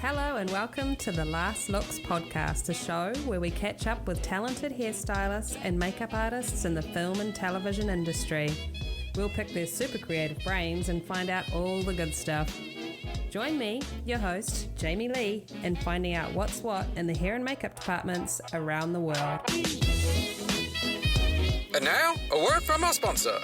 Hello and welcome to the Last Looks podcast, a show where we catch up with talented hairstylists and makeup artists in the film and television industry. We'll pick their super creative brains and find out all the good stuff. Join me, your host, Jamie Lee, in finding out what's what in the hair and makeup departments around the world. And now, a word from our sponsor.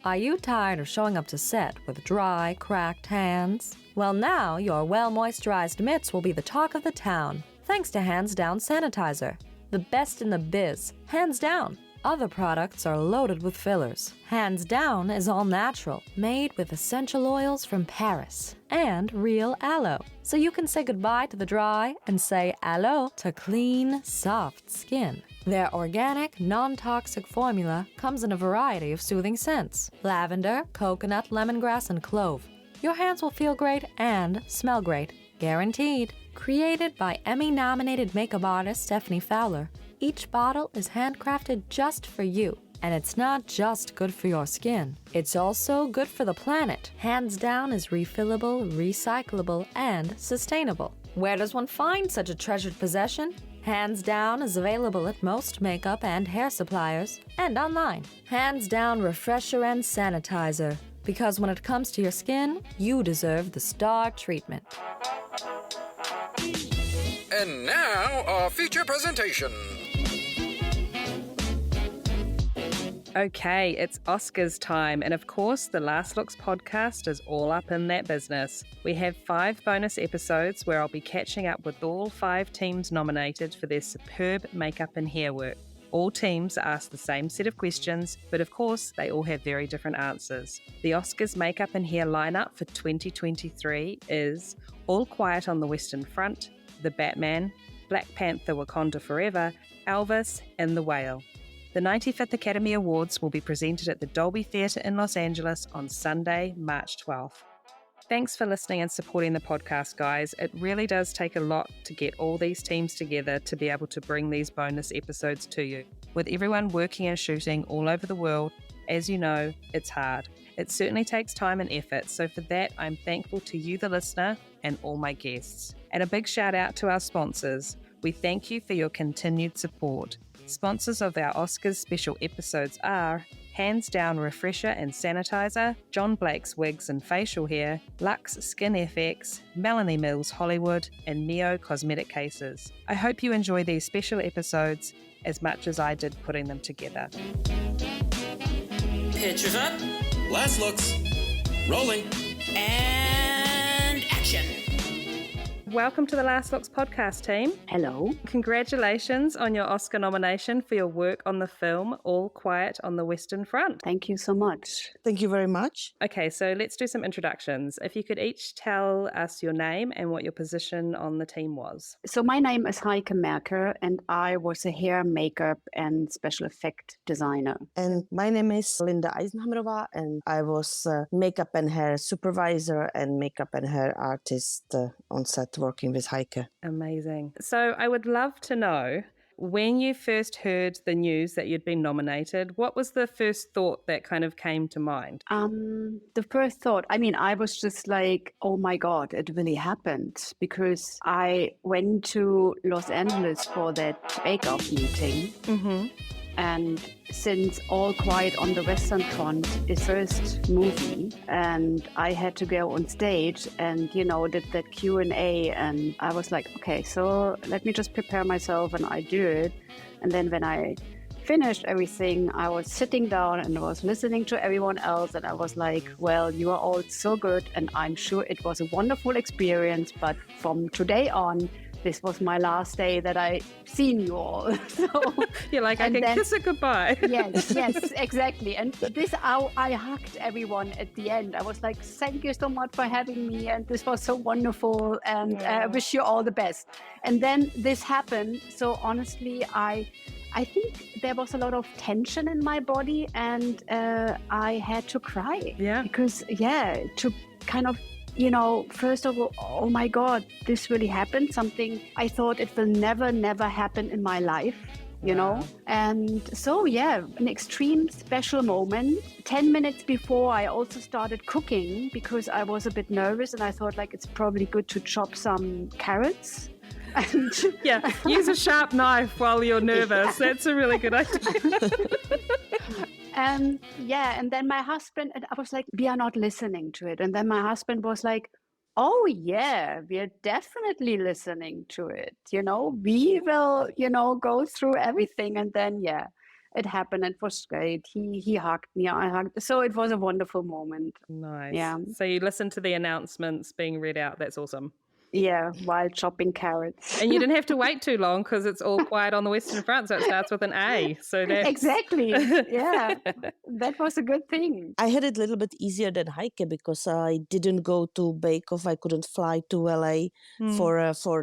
Are you tired of showing up to set with dry, cracked hands? Well, now your well-moisturized mitts will be the talk of the town, thanks to Hands Down Sanitizer. The best in the biz, hands down. Other products are loaded with fillers. Hands Down is all natural, made with essential oils from Paris and real aloe. So you can say goodbye to the dry and say hello to clean, soft skin. Their organic, non-toxic formula comes in a variety of soothing scents: lavender, coconut, lemongrass, and clove. Your hands will feel great and smell great, guaranteed. Created by Emmy-nominated makeup artist Stephanie Fowler, each bottle is handcrafted just for you. And it's not just good for your skin, it's also good for the planet. Hands Down is refillable, recyclable, and sustainable. Where does one find such a treasured possession? Hands Down is available at most makeup and hair suppliers and online. Hands Down Refresher and Sanitizer. Because when it comes to your skin, you deserve the star treatment. And now, our feature presentation. Okay, it's Oscars time, and of course, the Last Looks podcast is all up in that business. We have 5 bonus episodes where I'll be catching up with all 5 teams nominated for their superb makeup and hair work. All teams ask the same set of questions, but of course, they all have very different answers. The Oscars makeup and hair lineup for 2023 is All Quiet on the Western Front, The Batman, Black Panther Wakanda Forever, Elvis, and The Whale. The 95th Academy Awards will be presented at the Dolby Theatre in Los Angeles on Sunday, March 12th. Thanks for listening and supporting the podcast, guys. It really does take a lot to get all these teams together to be able to bring these bonus episodes to you. With everyone working and shooting all over the world, as you know, it's hard. It certainly takes time and effort, so for that, I'm thankful to you, the listener, and all my guests. And a big shout out to our sponsors. We thank you for your continued support. Sponsors of our Oscars special episodes are Hands Down Refresher and Sanitizer, John Blake's Wigs and Facial Hair, Lux Skin FX, Melanie Mills Hollywood, and Neo Cosmetic Cases. I hope you enjoy these special episodes as much as I did putting them together. Pictures up, Last looks. Rolling. and action. Welcome to the Last Looks podcast, team. Hello. Congratulations on your Oscar nomination for your work on the film All Quiet on the Western Front. Thank you so much. Thank you very much. Okay, so let's do some introductions. If you could each tell us your name and what your position on the team was. So my name is Heike Merker, and I was a hair, makeup, and special effect designer. And my name is Linda Eisenhamerova, and I was makeup and hair supervisor and makeup and hair artist on set working with Heike. Amazing. So I would love to know, when you first heard the news that you'd been nominated, what was the first thought that kind of came to mind? The first thought, I was just like, oh my God, it really happened, because I went to Los Angeles for that bake-off meeting. Mm-hmm. And since All Quiet on the Western Front is first movie, and I had to go on stage and, did that Q&A, and I was like, okay, so let me just prepare myself, and I do it. And then when I finished everything, I was sitting down and I was listening to everyone else, and I was like, well, you are all so good, and I'm sure it was a wonderful experience, but from today on, this was my last day that I seen you all. So You're like, I can kiss it goodbye. yes, exactly. And this, I hugged everyone at the end. I was like, thank you so much for having me, and this was so wonderful, and I wish you all the best. And then this happened. So honestly, I think there was a lot of tension in my body, and I had to cry. Yeah. Because, to kind of, first of all, oh my God, this really happened. Something I thought it will never happen in my life. you know? And so, yeah, an extreme special moment. 10 minutes before, I also started cooking because I was a bit nervous and I thought like it's probably good to chop some carrots. And Yeah, use a sharp knife while you're nervous. That's a really good idea. And then my husband, and I was like, we are not listening to it. And then my husband was like, oh yeah, we are definitely listening to it. You know, we will, go through everything. And then, it happened. It was great. He hugged me. I hugged. So it was a wonderful moment. Nice. Yeah. So you listened to the announcements being read out. That's awesome. Yeah, while chopping carrots. And you didn't have to wait too long because it's all quiet on the Western Front. So it starts with an A. So that's... Exactly. Yeah, that was a good thing. I had it a little bit easier than Heike because I didn't go to Bake Off. I couldn't fly to LA for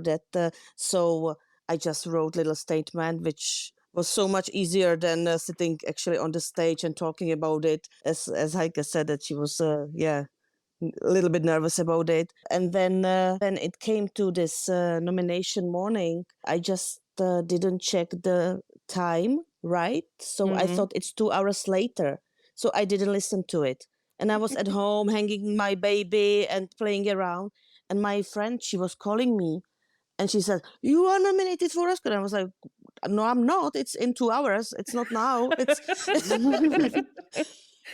that. So I just wrote a little statement, which was so much easier than sitting actually on the stage and talking about it. As Heike said, that she was, a little bit nervous about it. And then when it came to this nomination morning, I just didn't check the time, right? So I thought it's 2 hours later. So I didn't listen to it. And I was at home hanging my baby and playing around. And my friend, she was calling me and she said, you are nominated for Oscar. And I was like, no, I'm not. It's in 2 hours. It's not now.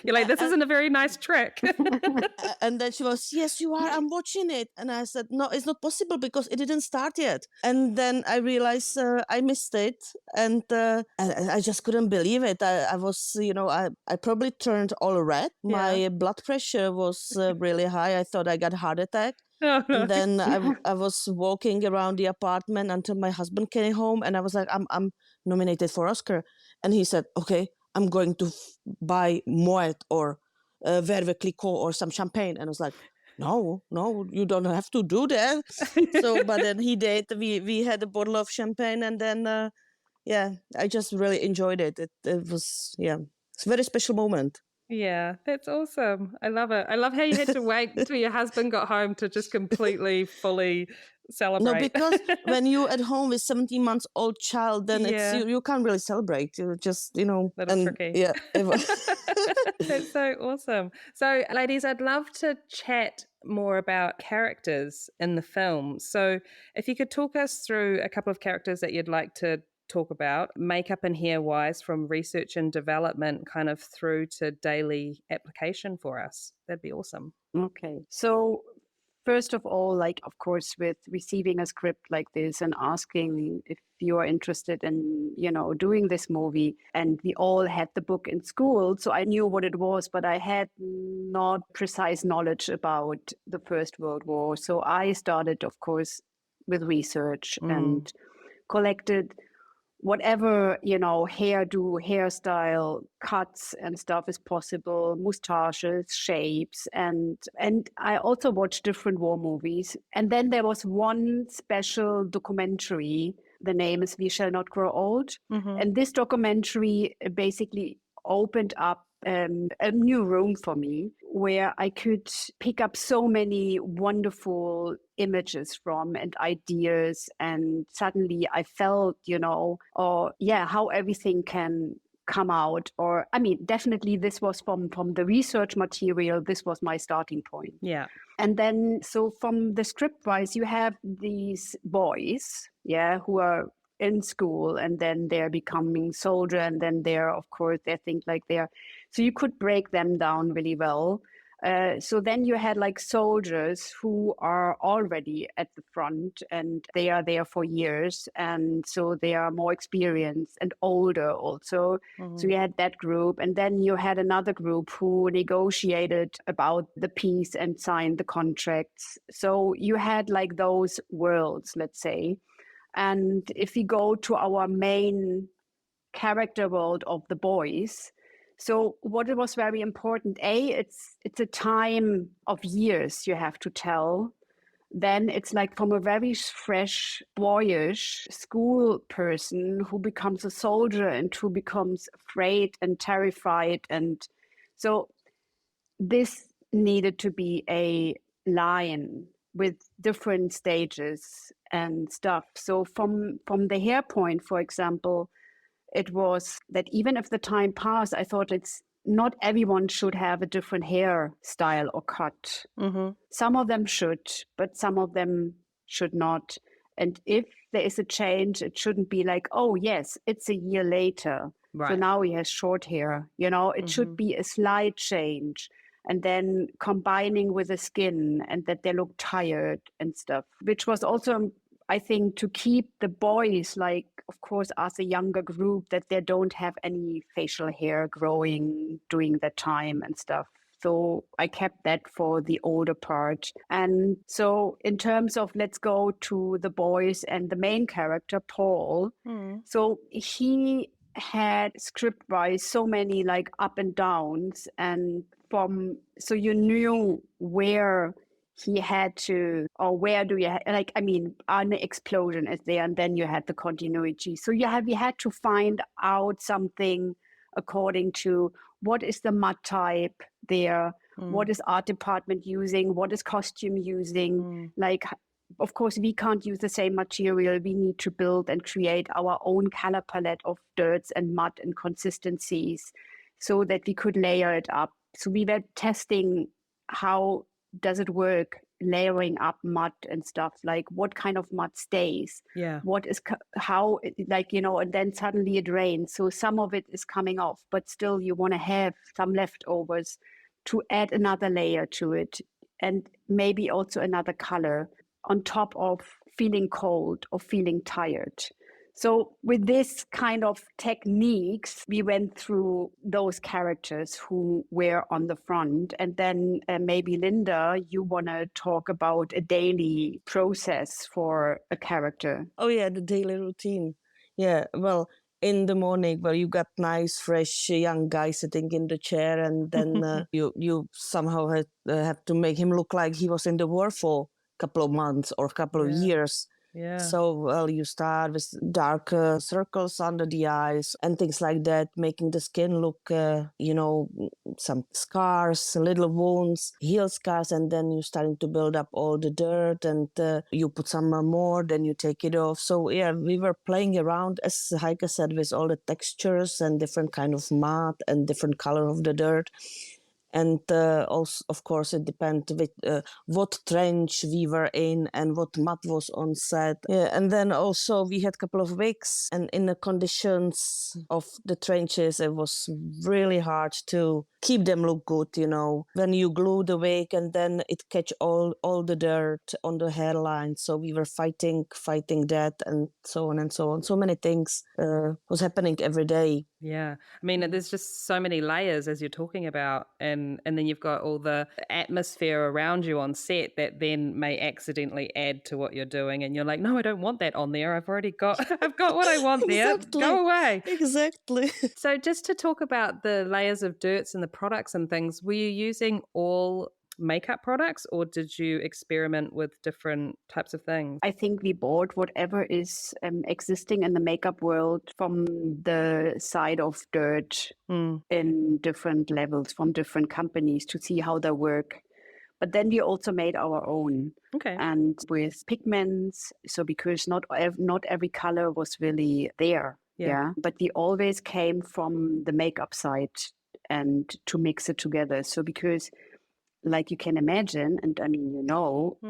You're like, this isn't a very nice trick. And then she was, yes, you are. I'm watching it. And I said, no, it's not possible because it didn't start yet. And then I realized I missed it. And I just couldn't believe it. I was, I probably turned all red. My blood pressure was really high. I thought I got a heart attack. Oh, no. And then I was walking around the apartment until my husband came home. And I was like, I'm nominated for Oscar. And he said, okay, I'm going to buy Moet or Verve Clicquot or some champagne. And I was like, no, you don't have to do that. So, but then he did. We had a bottle of champagne and then, I just really enjoyed it. It was, it's a very special moment. Yeah, that's awesome. I love it. I love how you had to wait until your husband got home to just completely, fully celebrate. No, because when you're at home with 17 months old child, then it's you can't really celebrate. You just, Little tricky. Yeah. That's so awesome. So, ladies, I'd love to chat more about characters in the film. So if you could talk us through a couple of characters that you'd like to talk about, makeup and hair wise, from research and development kind of through to daily application for us. That'd be awesome. Okay. So first of all, of course, with receiving a script like this and asking if you are interested in, doing this movie, and we all had the book in school, so I knew what it was, but I had not precise knowledge about the First World War. So I started, of course, with research and collected whatever, hairdo, hairstyle, cuts and stuff is possible, mustaches, shapes. And I also watched different war movies. And then there was one special documentary. The name is We Shall Not Grow Old. And this documentary basically opened up a new room for me where I could pick up so many wonderful images from and ideas. And suddenly I felt, how everything can come out. Or, definitely this was from the research material. This was my starting point. Yeah. And then, so from the script wise, you have these boys, who are in school, and then they're becoming soldier, and then they're, of course, they think like so you could break them down really well. So then you had soldiers who are already at the front and they are there for years, and so they are more experienced and older also. So you had that group, and then you had another group who negotiated about the peace and signed the contracts. So you had those worlds, let's say. And if we go to our main character world of the boys, so what was very important, it's a time of years you have to tell. Then it's from a very fresh, boyish school person who becomes a soldier and who becomes afraid and terrified. And so this needed to be a line with different stages and stuff. So from the hair point, for example, it was that even if the time passed, I thought it's not everyone should have a different hairstyle or cut. Some of them should, but some of them should not. And if there is a change, it shouldn't be like, oh, yes, it's a year later. Right. So now he has short hair. It should be a slight change. And then combining with the skin and that they look tired and stuff, which was also, I think, to keep the boys, like, of course, as a younger group, that they don't have any facial hair growing during that time and stuff. So I kept that for the older part. And so in terms of, let's go to the boys and the main character, Paul. So he had script-wise so many like up and downs, and so you knew where he had to, or where do you like, I mean, an explosion is there, and then you had the continuity. So we had to find out something according to what is the mud type there, what is art department using, what is costume using. Like, of course, we can't use the same material. We need to build and create our own color palette of dirts and mud and consistencies so that we could layer it up. So we were testing how does it work, layering up mud and stuff, like what kind of mud stays, what is how, like, and then suddenly it rains, so some of it is coming off, but still you want to have some leftovers to add another layer to it, and maybe also another color on top of feeling cold or feeling tired. So with this kind of techniques, we went through those characters who were on the front. And then maybe Linda, you want to talk about a daily process for a character. Oh yeah, the daily routine. Yeah, well, in the morning, well, you got nice, fresh young guy sitting in the chair, and then you somehow have to make him look like he was in the war for a couple of months or a couple of years. Yeah. So, well, you start with dark circles under the eyes and things like that, making the skin look, some scars, little wounds, heel scars, and then you're starting to build up all the dirt, and you put some more, then you take it off. So, yeah, we were playing around, as Heike said, with all the textures and different kind of mud and different color of the dirt. And also, of course, it depends with what trench we were in and what mud was on set. Yeah, and then also we had a couple of weeks, and in the conditions of the trenches, it was really hard to keep them look good, when you glue the wig and then it catch all the dirt on the hairline. So we were fighting that, and so on and so on. So many things was happening every day. Yeah. I mean, there's just so many layers as you're talking about. And then you've got all the atmosphere around you on set that then may accidentally add to what you're doing. And you're like, no, I don't want that on there. I've got what I want there. Go away. Exactly. So just to talk about the layers of dirts and the products and things, were you using all makeup products, or did you experiment with different types of things? I think we bought whatever is existing in the makeup world from the side of dirt in different levels from different companies to see how they work. But then we also made our own. Okay. And with pigments, so because not every color was really there. Yeah. But we always came from the makeup side and to mix it together. So because, like you can imagine, and I mean,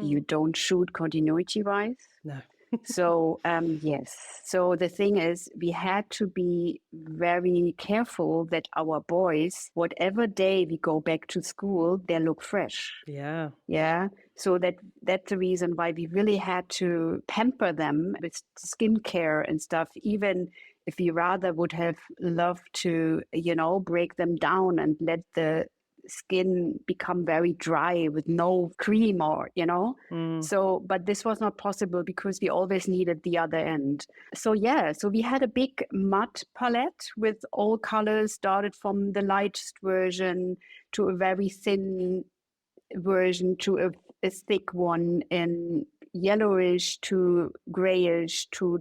you don't shoot continuity-wise. No. So, yes. So the thing is, we had to be very careful that our boys, whatever day we go back to school, they look fresh. Yeah. Yeah. So that's the reason why we really had to pamper them with skincare and stuff, even if we rather would have loved to, break them down and let the skin become very dry with no cream or so, but this was not possible because we always needed the other end. So we had a big mud palette with all colors, started from the lightest version to a very thin version to a thick one, in yellowish to grayish to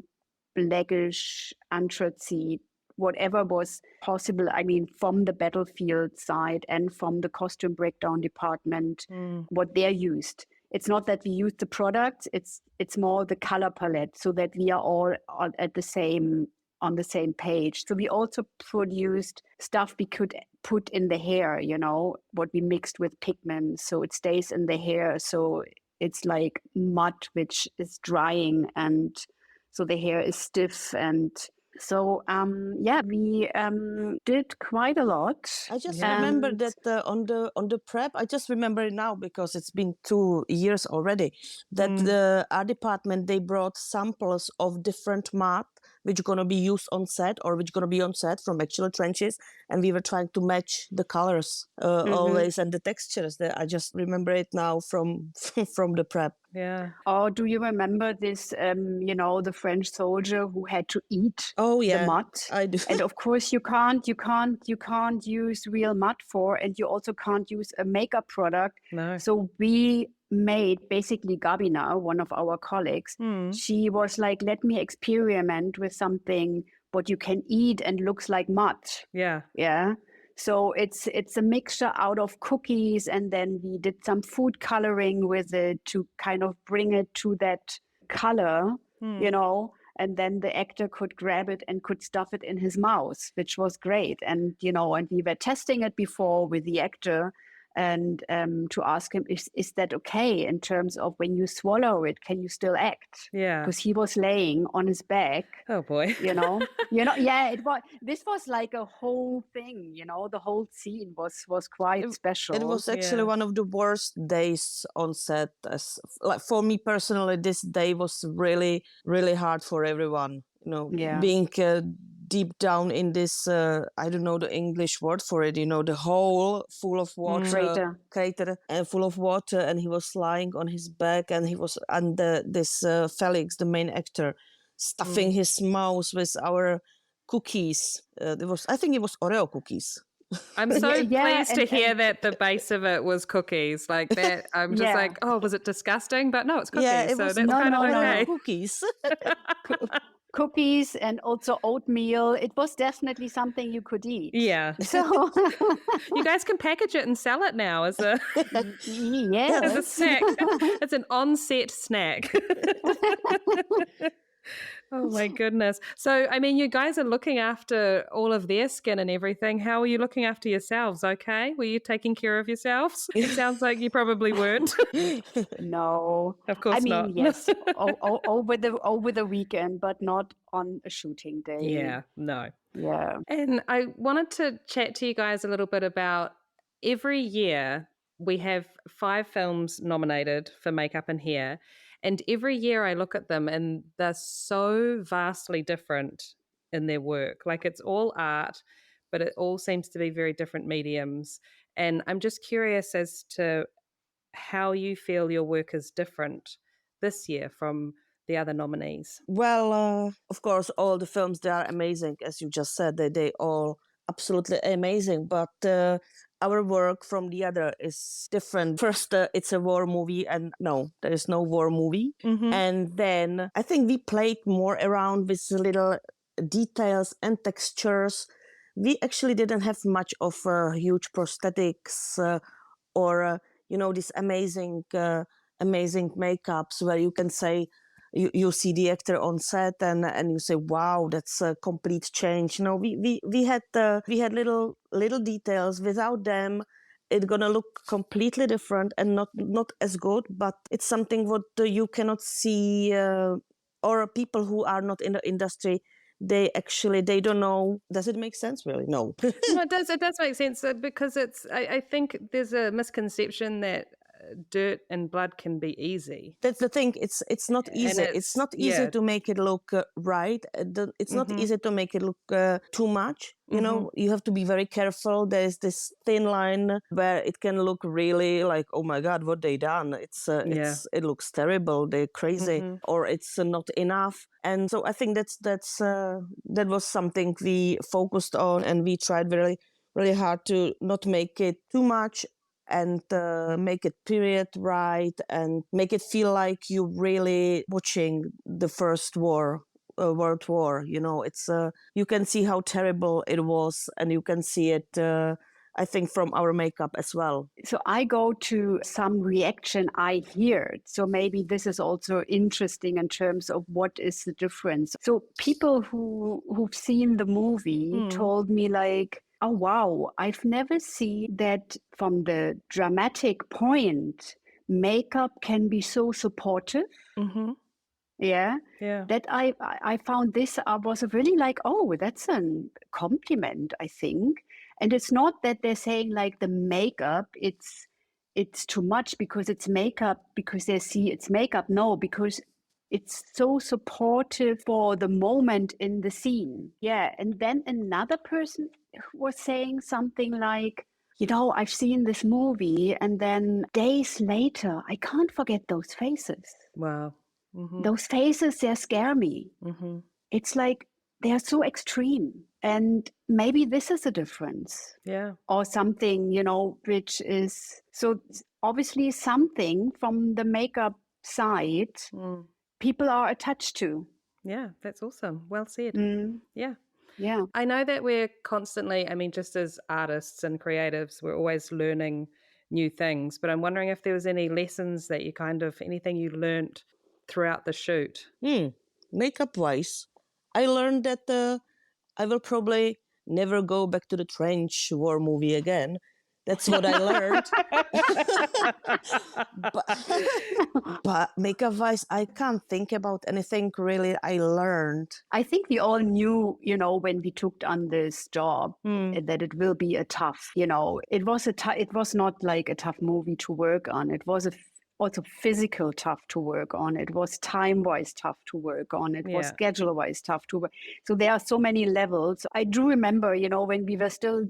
blackish, anthracite, whatever was possible. I mean, from the battlefield side and from the costume breakdown department, what they're used. It's not that we use the products, it's more the color palette, so that we are all at the same on the same page. So we also produced stuff we could put in the hair, what we mixed with pigments, so it stays in the hair. So it's like mud which is drying, and so the hair is stiff. And so we did quite a lot. I just remember And that on the prep. I just remember it now because it's been 2 years already. That the art department, they brought samples of different mud which gonna be used on set or which gonna be on set from actual trenches, and we were trying to match the colors always and the textures. That I just remember it now from from the prep. Yeah. Oh, do you remember this? The French soldier who had to eat Oh the yeah, mud, I do. and of course you can't use real mud and you also can't use a makeup product. No. So we made basically Gabina, one of our colleagues. She was like, "Let me experiment with something what you can eat and looks like mud." Yeah. Yeah. So it's a mixture out of cookies, and then we did some food coloring with it to kind of bring it to that color, and then the actor could grab it and could stuff it in his mouth, which was great. And, and we were testing it before with the actor, and to ask him, is that okay in terms of when you swallow it, can you still act? Yeah. Because he was laying on his back. Oh boy. This was like a whole thing, the whole scene was quite special. It was actually one of the worst days on set. Like for me personally, this day was really, really hard for everyone. Being deep down in this, I don't know the English word for it, the hole full of water, crater and full of water, and he was lying on his back, and he was under this Felix, the main actor, stuffing his mouth with our cookies. I think it was Oreo cookies. I'm so pleased to hear that the base of it was cookies like that. I'm just like, oh, was it disgusting? But no, it's cookies. Yeah, so that's kind of okay. Cookies. Cookies and also oatmeal. It was definitely something you could eat. Yeah. So you guys can package it and sell it now as a as a snack. It's an on-set snack. Oh my goodness. So, I mean, you guys are looking after all of their skin and everything. How are you looking after yourselves? Okay. Were you taking care of yourselves? It sounds like you probably weren't. No. Of course not. Yes. Over the weekend, but not on a shooting day. Yeah, no. Yeah. And I wanted to chat to you guys a little bit about every year we have 5 films nominated for makeup and hair. And every year I look at them and they're so vastly different in their work. Like it's all art, but it all seems to be very different mediums. And I'm just curious as to how you feel your work is different this year from the other nominees. Well, of course, all the films, they are amazing. As you just said, they all absolutely amazing. But our work from the other is different. First, it's a war movie, and no, there is no war movie. Mm-hmm. And then I think we played more around with little details and textures. We actually didn't have much of huge prosthetics or these amazing makeups where you can say you see the actor on set and you say, wow, that's a complete change. We had little details. Without them, it's gonna look completely different and not as good. But it's something what you cannot see, or people who are not in the industry. They don't know. Does it make sense? Really? No. No, it does make sense because I think there's a misconception that dirt and blood can be easy. That's the thing. It's not easy. It's not easy to make it look right. It's not easy to make it look too much. You have to be very careful. There's this thin line where it can look really like, oh my God, what they done. It looks terrible. They're crazy, or it's not enough. And so I think that was something we focused on, and we tried really, really hard to not make it too much and make it period right and make it feel like you're really watching the First World War. It's you can see how terrible it was, and you can see it I think, from our makeup as well. So I go to some reaction I heard. So maybe this is also interesting in terms of what is the difference. So people who've seen the movie told me like, oh, wow, I've never seen that from the dramatic point, makeup can be so supportive. Mm-hmm. Yeah. Yeah. That I found this was really like, oh, that's a compliment, I think. And it's not that they're saying like the makeup, it's too much because it's makeup, because they see it's makeup. No, because it's so supportive for the moment in the scene. Yeah. And then another person was saying something like, you know, I've seen this movie and then days later, I can't forget those faces. Wow. Mm-hmm. Those faces, they scare me. Mm-hmm. It's like they're so extreme. And maybe this is a difference. Yeah. Or something, you know, which is so obviously something from the makeup side people are attached to. Yeah, that's awesome. Well said. Yeah. Yeah. I know that we're constantly, I mean, just as artists and creatives, we're always learning new things. But I'm wondering if there was any lessons that you anything you learned throughout the shoot. Makeup wise, I learned that I will probably never go back to the trench war movie again. That's what I learned. but makeup wise, I can't think about anything really I learned. I think we all knew, you know, when we took on this job that it will be a tough, you know, it was not like a tough movie to work on. It was also physical tough to work on. It was time-wise tough to work on. It was schedule-wise tough to work. So there are so many levels. I do remember, you know, when we were still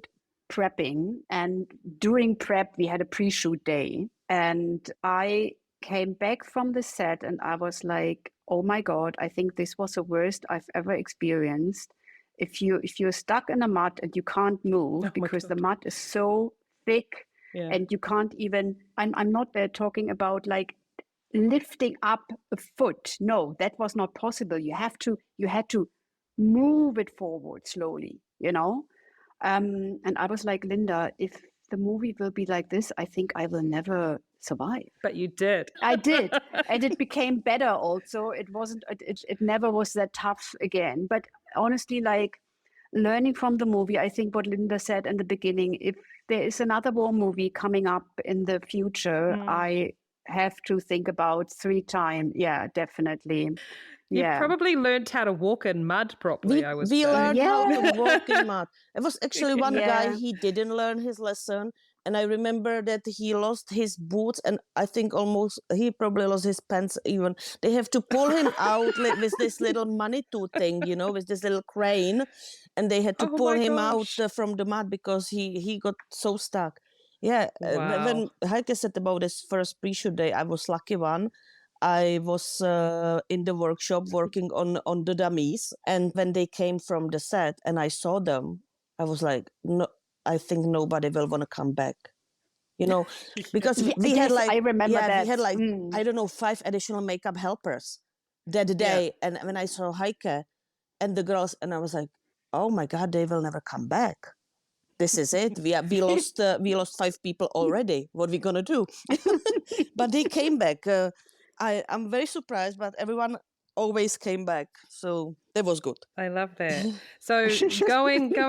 prepping, and during prep, we had a pre-shoot day. And I came back from the set and I was like, oh my God, I think this was the worst I've ever experienced. If you're stuck in the mud and you can't move because the mud is so thick, and you can't even, I'm not there talking about like lifting up a foot. No, that was not possible. You had to move it forward slowly, you know? And I was like, Linda, if the movie will be like this, I think I will never survive. But you did. I did. And it became better also. It never was that tough again. But honestly, like learning from the movie, I think what Linda said in the beginning, if there is another war movie coming up in the future, I have to think about 3 times. Yeah, definitely. You probably learned how to walk in mud properly, I would say. We learned how to walk in mud. It was actually one guy, he didn't learn his lesson. And I remember that he lost his boots, and I think he probably lost his pants even. They have to pull him out with this little Manitou thing, you know, with this little crane. And they had to pull him out from the mud because he got so stuck. Yeah, when Heike said about his first pre-shoot day, I was lucky one. I was in the workshop working on the dummies. And when they came from the set and I saw them, I was like, no, I think nobody will want to come back. You know, because we had like, I remember that. We had like, I don't know, 5 additional makeup helpers that day. And when I saw Heike and the girls, and I was like, oh my God, they will never come back. This is it. We lost 5 people already. What are we gonna do? But they came back. I'm very surprised, but everyone always came back. So that was good. I love that. So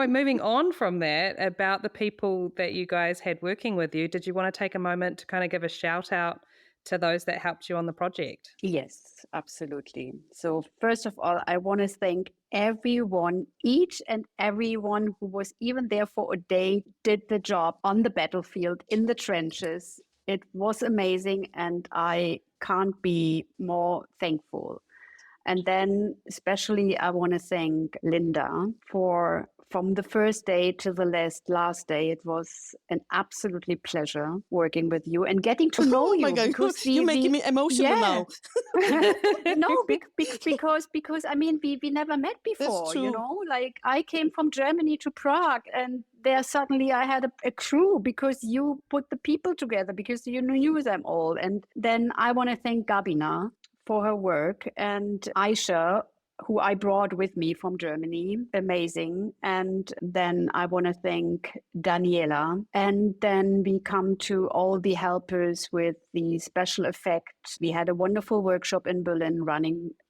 moving on from that, about the people that you guys had working with you, did you want to take a moment to kind of give a shout out to those that helped you on the project? Yes, absolutely. So first of all, I want to thank everyone, each and everyone who was even there for a day, did the job on the battlefield, in the trenches. It was amazing, and I can't be more thankful. And then especially I want to thank Linda from the first day to the last day. It was an absolutely pleasure working with you and getting to know you. Oh my God, you're making me emotional now. No, because I mean, we never met before, you know, like I came from Germany to Prague, and there suddenly I had a crew because you put the people together, because you knew them all. And then I want to thank Gabina for her work, and Aisha who I brought with me from Germany. Amazing. And then I want to thank Daniela. And then we come to all the helpers with the special effects. We had a wonderful workshop in Berlin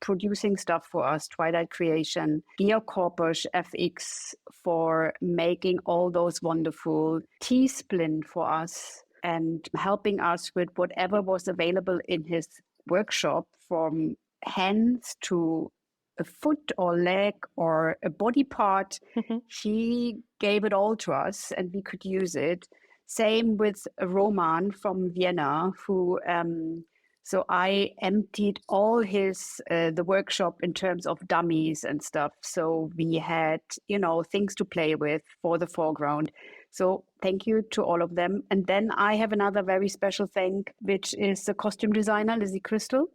producing stuff for us, Twilight Creation, Georg Korposch, FX, for making all those wonderful T-Splint for us and helping us with whatever was available in his workshop, from hands to a foot or leg or a body part. She gave it all to us and we could use it. Same with Roman from Vienna, who so I emptied all the workshop in terms of dummies and stuff. So we had, things to play with for the foreground. So thank you to all of them. And then I have another very special thank, which is the costume designer, Lizzie Crystal.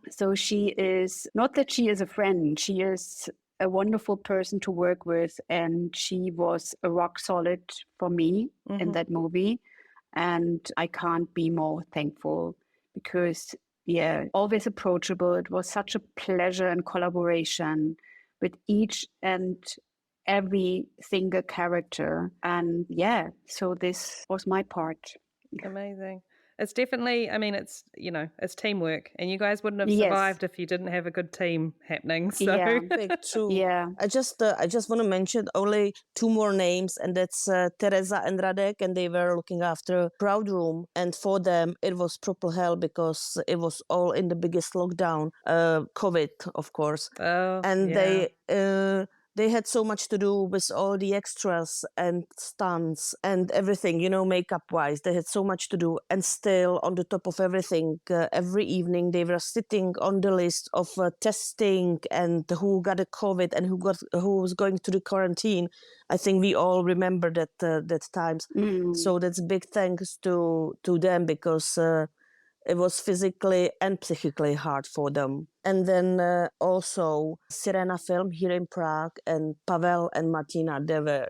So she is, not that she is a friend, she is a wonderful person to work with. And she was a rock solid for me in that movie. And I can't be more thankful because, always approachable. It was such a pleasure and collaboration with each and every single character. And so this was my part. Amazing. It's definitely, it's teamwork, and you guys wouldn't have survived if you didn't have a good team happening. So Big true. Yeah. I just want to mention only two more names, and that's Teresa and Radek, and they were looking after crowd room, and for them it was proper hell because it was all in the biggest lockdown, COVID, of course, they had so much to do with all the extras and stunts and everything, makeup-wise. They had so much to do. And still, on the top of everything, every evening they were sitting on the list of testing and who got a COVID and who was going to the quarantine. I think we all remember that times. So that's big thanks to them because it was physically and psychically hard for them. And then also Sirena Film here in Prague, and Pavel and Martina,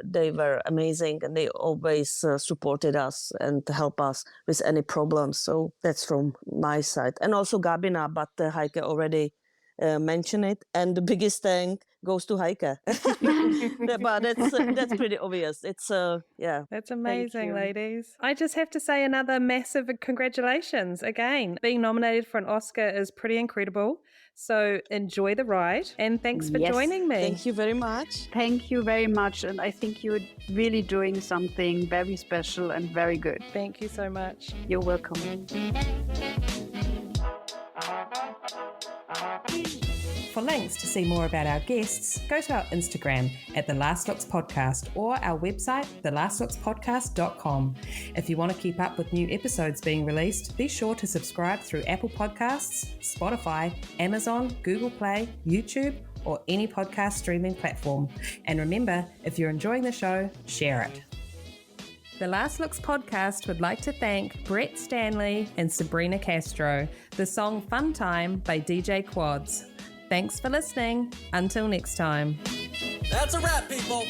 they were amazing, and they always supported us and helped us with any problems. So that's from my side. And also Gabina, but Heike already mentioned it. And the biggest thank goes to Heike. But that's pretty obvious. It's That's amazing, ladies. I just have to say another massive congratulations again. Being nominated for an Oscar is pretty incredible. So enjoy the ride, and thanks for joining me. Thank you very much. Thank you very much. And I think you're really doing something very special and very good. Thank you so much. You're welcome. For links to see more about our guests, go to our Instagram at The Last Looks Podcast or our website, thelastlookspodcast.com. If you want to keep up with new episodes being released, be sure to subscribe through Apple Podcasts, Spotify, Amazon, Google Play, YouTube, or any podcast streaming platform. And remember, if you're enjoying the show, share it. The Last Looks Podcast would like to thank Brett Stanley and Sabrina Castro. The song Fun Time by DJ Quads. Thanks for listening. Until next time. That's a wrap, people.